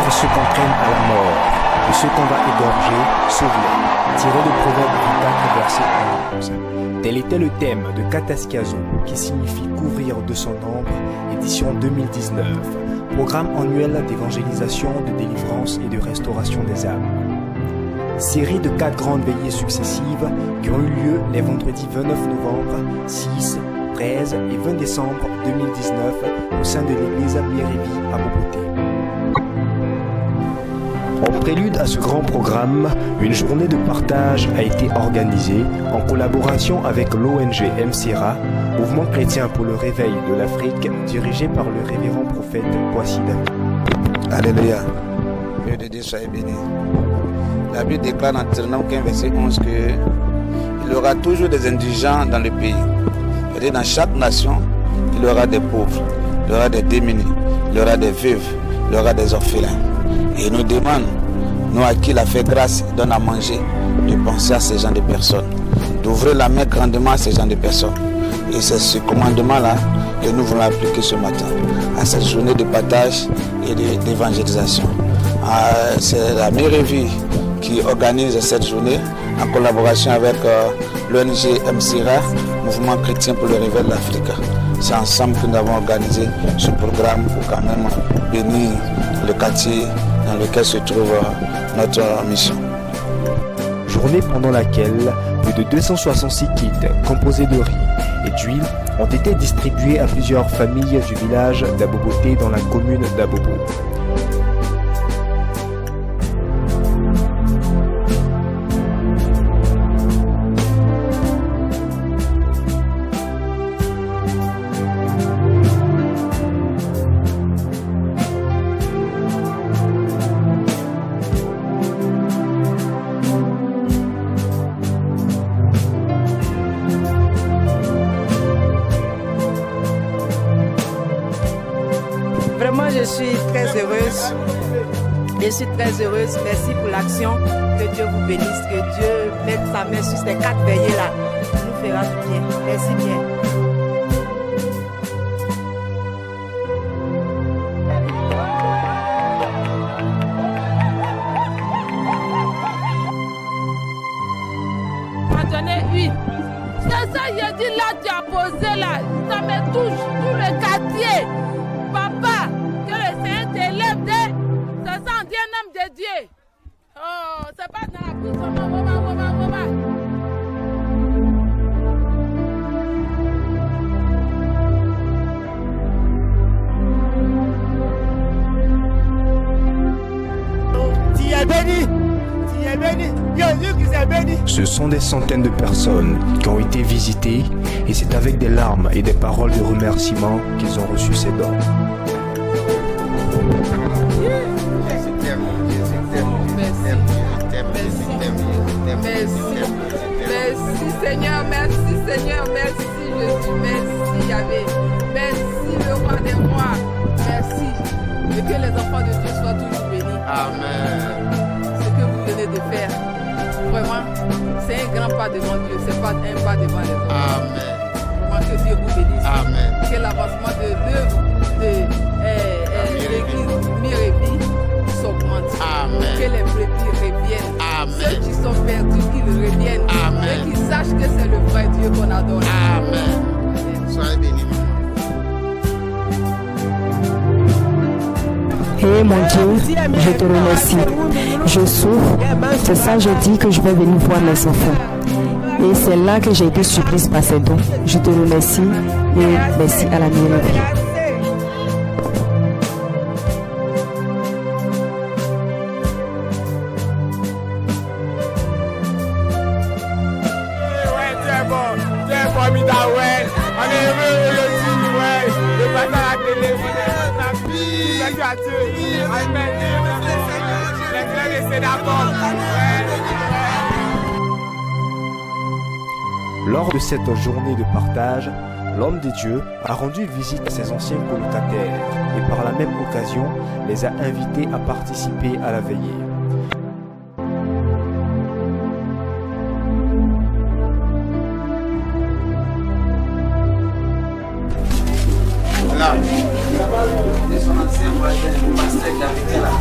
entre ceux qu'on traîne à la mort et ceux qu'on va égorger, sauve-les. Tiré de Proverbe 4, verset 11. Tel était le thème de Kataskiazo, qui signifie couvrir de son ombre, édition 2019. Programme annuel d'évangélisation, de délivrance et de restauration des âmes. Série de 4 grandes veillées successives qui ont eu lieu les vendredis 29 novembre, 6, 13 et 20 décembre 2019 au sein de l'église Mirevi à Boboté. En prélude à ce grand programme, une journée de partage a été organisée en collaboration avec l'ONG MCRA, Mouvement chrétien pour le réveil de l'Afrique, dirigé par le révérend prophète Boissy David. Alléluia. Que de Dieu soit béni. La Bible déclare dans Deutéronome 15, verset 11 qu'il y aura toujours des indigents dans le pays. C'est-à-dire dans chaque nation, il y aura des pauvres, il y aura des démunis, il y aura des veuves, il y aura des orphelins. Et il nous demande, nous à qui il a fait grâce, il donne à manger, de penser à ces gens de personnes, d'ouvrir la main grandement à ces gens de personnes. Et c'est ce commandement-là que nous voulons appliquer ce matin, à cette journée de partage et d'évangélisation. C'est la Mirevi qui organise cette journée en collaboration avec l'ONG MCRA, Mouvement chrétien pour le réveil de l'Afrique. C'est ensemble que nous avons organisé ce programme pour quand même bénir le quartier dans lequel se trouve notre mission. Journée pendant laquelle plus de 266 kits composés de riz et d'huile ont été distribués à plusieurs familles du village d'Aboboté dans la commune d'Abobo. Vraiment, je suis très heureuse. Je suis très heureuse. Merci pour l'action. Que Dieu vous bénisse. Que Dieu mette sa main sur ces 4 veillées-là. Il nous fera du bien. Merci bien. Oui. C'est ça, j'ai dit là, tu as posé là. Ça me touche tout le quartier. Papa, que le Seigneur t'élève de. Ça sent Dieu, un homme de Dieu. Oh, c'est pas dans la prison. Tu es béni. Tu es béni. Jésus qui s'est béni. Ce sont des centaines de personnes qui ont été visitées et c'est avec des larmes et des paroles de remerciement qu'ils ont reçu ces dons. Merci Seigneur, merci Seigneur, merci Jésus, merci Yahvé, merci le roi des rois, merci. Et que les enfants de Dieu soient toujours bénis. Amen. Ce que vous venez de faire, vraiment, c'est un grand pas devant Dieu, c'est pas un pas devant les hommes. Amen. Vraiment que Dieu vous bénisse. Amen. Que l'avancement de l'œuvre de l'église Mirevi s'augmente. Amen. Que les brebis reviennent. Amen. Ceux qui sont perdus, qu'ils reviennent. Amen. Et qu'ils sachent que c'est le vrai Dieu qu'on adore. Amen. Soyez bénis, maman. Hey mon Dieu, je te remercie. Je souffre. C'est ça que je dis que je vais venir voir mes enfants. Et c'est là que j'ai été surprise par ces dons. Je te remercie et merci à la Mirevi. Formidable, ouais. On est heureux aujourd'hui, ouais. De passer à la télé, on est à Dieu. Amen. Les frères et d'accord. Lors de cette journée de partage, l'homme de Dieu a rendu visite à ses anciens colocataires et par la même occasion les a invités à participer à la veillée. Là, son ancien voisin, le pasteur qui habitait là.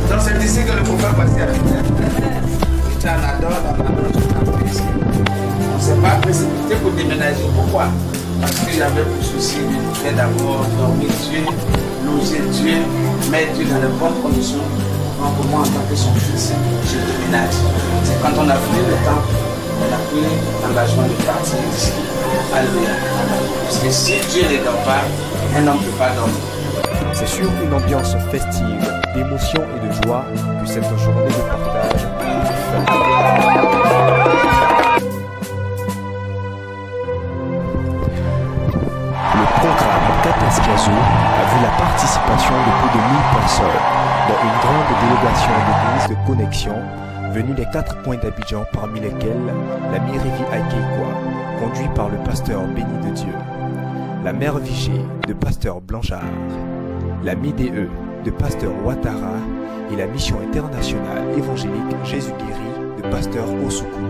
Donc c'est ici que le prophète passait à la terre. Tu en adores la main, tu t'apprécies. On ne s'est pas précipité pour déménager. Pourquoi? Parce qu'il y avait pour souci de d'abord dormir Dieu, loger Dieu, mettre Dieu dans de bonnes conditions. Donc pour moi, en tant que son fils, je déménage. C'est quand on a fini le temps, on a pris l'engagement de partir d'ici. Alléluia. Parce que si Dieu ne dort pas, un homme ne peut pas dormir. C'est sur une ambiance festive, d'émotion et de joie que cette journée de partage Le programme Kataskiazo a vu la participation de plus de 1000 personnes, dont une grande délégation d'églises de connexion venue des 4 coins d'Abidjan, parmi lesquels la Mirivi Akeikwa, conduit par le pasteur Béni de Dieu, la Mère Vigée de pasteur Blanchard, la MIDE de pasteur Ouattara et la Mission internationale évangélique Jésus guéri de pasteur Osoukou.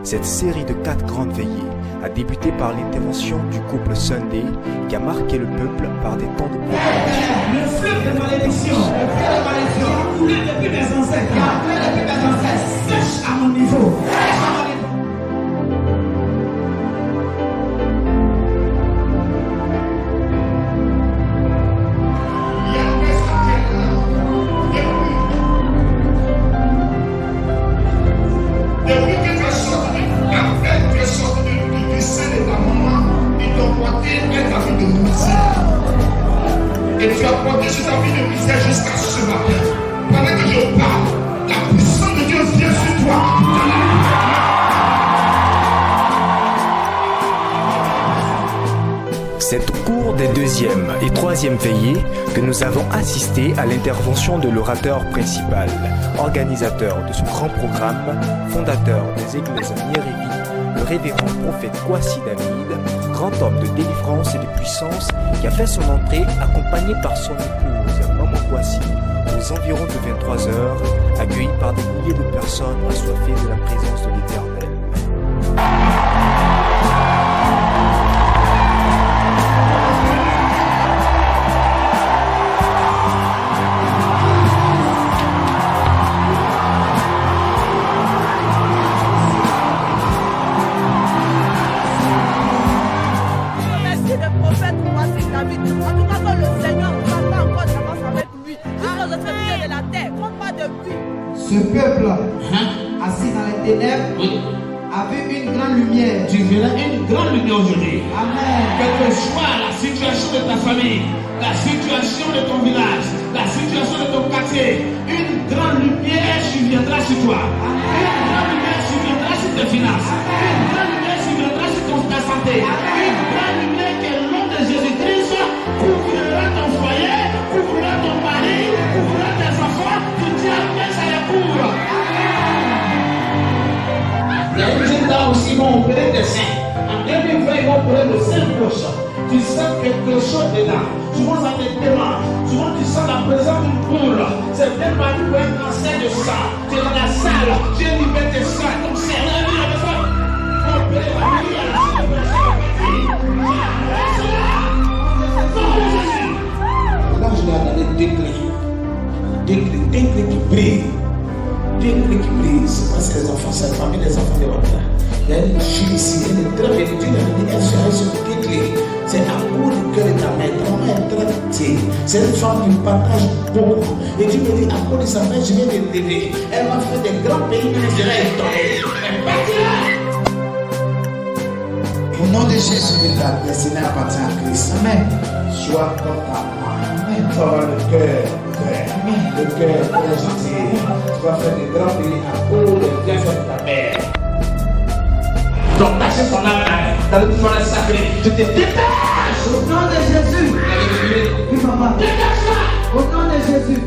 Cette série de 4 grandes veillées a débuté par l'intervention du couple Sunday qui a marqué le peuple par des temps de proclamation. Le fleuve de malédiction, a coulé depuis mes ancêtres, sèche à mon niveau. Et tu as porté sur ta vie de misère jusqu'à ce matin. Pendant que je parle, la puissance de Dieu vient sur toi. C'est au cours des 2e et 3e veillées que nous avons assisté à l'intervention de l'orateur principal, organisateur de ce grand programme, fondateur des églises Mirivi, le révérend prophète Kwasi David, grand homme de délivrance et de puissance qui a fait son entrée accompagné par son épouse Maman Kwasi aux environs de 23 heures, accueilli par des milliers de personnes assoiffées de la présence de l'Éternel. Ce peuple assis dans les ténèbres a vu une grande lumière. Tu verras une grande lumière aujourd'hui. Amen. Quelle que soit la situation de ta famille, la situation de ton village, la situation de ton quartier, une grande lumière surviendra sur toi. Une grande lumière surviendra sur tes finances. Une grande lumière surviendra sur ta santé. Une grande lumière qui est le nom de Jésus-Christ couvrira ton foyer, couvrira ton mari, couvrira tes enfants. Tu diras bien ça les couvre. Les résultats aussi vont opérer des saints. En 2020, ils vont opérer de 5 poches. Tu sens quelque chose dedans. Souvent, ça te démange. Souvent, tu sens la présence d'une boule. C'est peut-être pas pour un cancer de sang. Tu es dans la salle. Dieu libère tes sangs. Donc, c'est la vie avec ça. Il faut opérer la vie à la célébration. Là, je l'ai donné deux clés. Deux clés qui brillent. Deux clés qui brillent. C'est parce que les enfants, c'est la famille des enfants de Ouattara. Il y a une juge ici, elle est très bénédicte, elle a dit, elle serait sur deux clés. C'est amour du cœur de ta mère. Ta maman est très petite. C'est une femme qui partage beaucoup. Et tu me dis, à cause de sa mère, je viens de l'aider. Elle m'a fait des grands pays, mais je dirais, elle partira. Au nom de Jésus, ta destinée appartient à Christ. Amen. Sois comme ta maman. Amen. Tu vas avoir le cœur. Le cœur très gentil. Tu vas faire des grands pays à cause des bienfaits de ta mère. Donc, tâchez son âme dans le pouvoir sacré. Je te détache. Au nom de Jésus. Oui, papa. Détache-toi. Au nom de Jésus.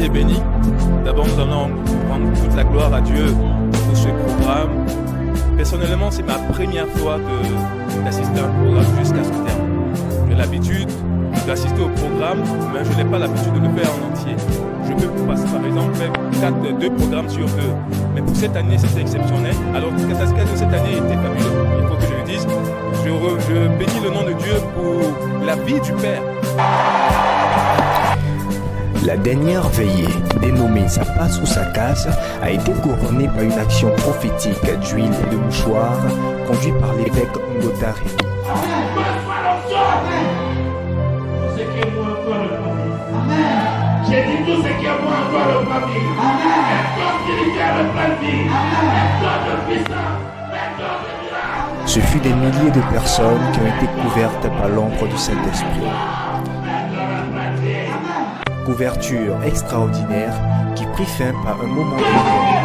est béni. D'abord, nous allons rendre toute la gloire à Dieu pour ce programme. Personnellement, c'est ma première fois d'assister à un programme jusqu'à ce terme. J'ai l'habitude d'assister au programme, mais je n'ai pas l'habitude de le faire en entier. Je peux passer par exemple faire 2 programmes sur 2. Mais pour cette année, c'était exceptionnel. Alors, Kataskiazo cette année était fabuleux. Il faut que je le dise. Je bénis le nom de Dieu pour la vie du Père. La dernière veillée, dénommée Sa passe ou sa casse, a été couronnée par une action prophétique d'huile et de mouchoirs conduite par l'évêque Ngotare. Ce qui est moi encore le premier. Amen. J'ai dit tout ce qui est moi encore le premier. Amen. Et toi spirituel le premier. Amen. Et toi de puissant. Et toi de miracle. Ce fut des milliers de personnes qui ont été couvertes par l'ombre du Saint-Esprit. Couverture extraordinaire qui prit fin par un moment de prière.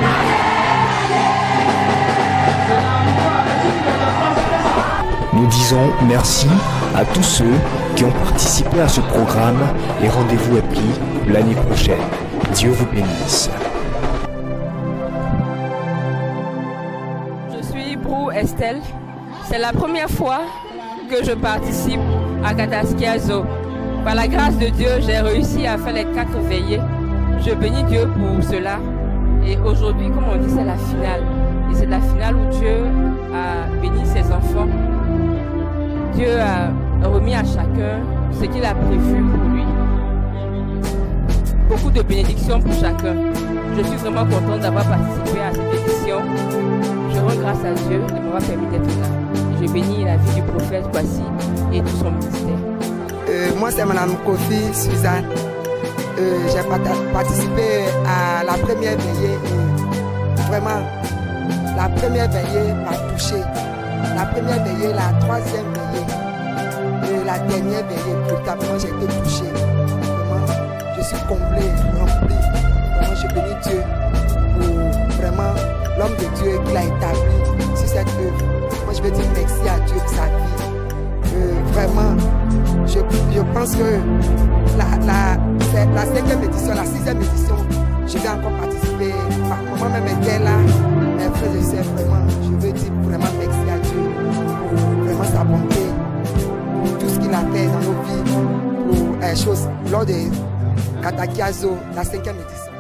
Nous disons merci à tous ceux qui ont participé à ce programme et rendez-vous est pris l'année prochaine. Dieu vous bénisse. Je suis Brou Estelle. C'est la première fois que je participe à Kataskiazo. Par la grâce de Dieu, j'ai réussi à faire les 4 veillées. Je bénis Dieu pour cela. Et aujourd'hui, comme on dit, c'est la finale. Et c'est la finale où Dieu a béni ses enfants. Dieu a remis à chacun ce qu'il a prévu pour lui. Beaucoup de bénédictions pour chacun. Je suis vraiment contente d'avoir participé à cette édition. Je rends grâce à Dieu de m'avoir permis d'être là. Je bénis la vie du prophète Kwasi et tout son ministère. Moi, c'est Mme Kofi Suzanne. J'ai participé à la première veillée. Vraiment, la première veillée m'a touché. La première veillée, la 3e veillée, et la dernière veillée, véritablement, j'ai été touché. Vraiment, je suis comblé, rempli. Vraiment, je bénis Dieu pour vraiment l'homme de Dieu qu'il a établi sur cette œuvre. Moi, je veux dire merci à Dieu pour sa vie. Vraiment, je pense que la 5e édition, la 6e édition, je vais encore participer. Moi-même était là, mes frères et sœurs, vraiment, je veux dire vraiment merci à Dieu pour vraiment sa bonté, pour tout ce qu'il a fait dans nos vies, pour choses lors de Kataskiazo, la 5e édition.